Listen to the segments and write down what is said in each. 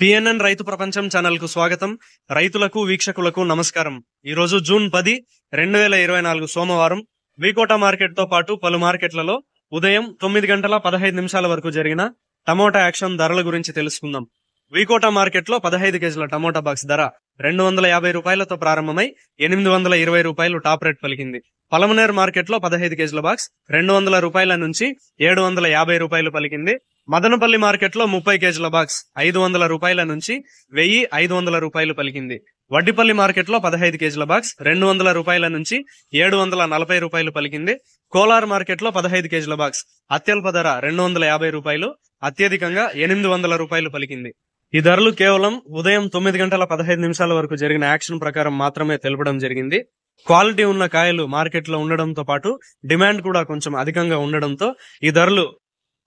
PNN రైతు ప్రపంచం channel కు స్వాగతం. రైతులకు వీక్షకులకు నమస్కారం. ఈ రోజు జూన్ 10, 2024 సోమవారం వికోట మార్కెట్ తో పాటు పలు మార్కెట్లలో ఉదయం 9:15 వరకు జరిగిన టమోటా యాక్షన్ ధరల గురించి తెలుసుకుందాం. వికోట మార్కెట్ లో 15 కేజీల టమోటా బాక్స్ ధర 250 రూపాయలతో ప్రారంభమై 820 రూపాయలు టాప్ రేట్ పలికింది. పలమనేర్ మార్కెట్ లో 15 కేజీల బాక్స్ 200 రూపాయల నుంచి 750 రూపాయలు పలికింది. మదనపల్లి మార్కెట్ లో 30 కేజీల బాక్స్ 500 రూపాయల నుంచి 1500 రూపాయలు పలికింది. వడ్డిపల్లి మార్కెట్ లో 15 కేజీల బాక్స్ 200 రూపాయల నుంచి 740 రూపాయలు పలికింది. కోలార్ మార్కెట్ లో 15 కేజీల బాక్స్ అత్యల్ప ధర 250 రూపాయలు, అత్యధికంగా 800 రూపాయలు పలికింది. ఈ ధరలు కేవలం ఉదయం 9:15 వరకు జరిగిన యాక్షన్ ప్రకారం మాత్రమే తెలపడం జరిగింది. క్వాలిటీ ఉన్న కాయలు మార్కెట్ లో ఉండడంతో పాటు డిమాండ్ కూడా కొంచెం అధికంగా ఉండడంతో ఈ ధరలు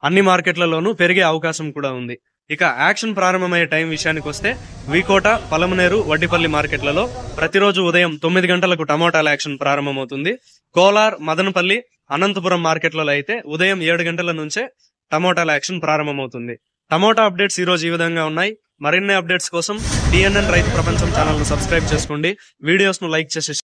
అన్ని మార్కెట్లలోనూ పెరిగే అవకాశం కూడా ఉంది. ఇక యాక్షన్ ప్రారంభమయ్యే టైం విషయానికి వస్తే వికోట, పలమనేరు, వడ్డిపల్లి మార్కెట్లలో ప్రతిరోజు ఉదయం 9 గంటలకు టమోటాల యాక్షన్ ప్రారంభమవుతుంది. కోలార్, మదనపల్లి, అనంతపురం మార్కెట్లలో అయితే ఉదయం 7 గంటల నుంచే టమోటాల యాక్షన్ ప్రారంభమవుతుంది. టమోటా అప్డేట్స్ ఈ రోజు ఈ విధంగా ఉన్నాయి. మరిన్ని అప్డేట్స్ కోసం పిఎన్ఎన్ రైతు ప్రపంచం ఛానల్ ను సబ్స్క్రైబ్ చేసుకోండి. వీడియోస్ ను లైక్ చేసి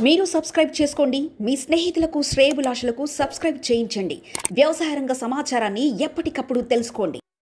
మీరు సబ్స్క్రైబ్ చేసుకోండి, మీ స్నేహితులకు శ్రేయోభిలాషులకు సబ్స్క్రైబ్ చేయించండి. వ్యవసాయ రంగ సమాచారాన్ని ఎప్పటికప్పుడు తెలుసుకోండి.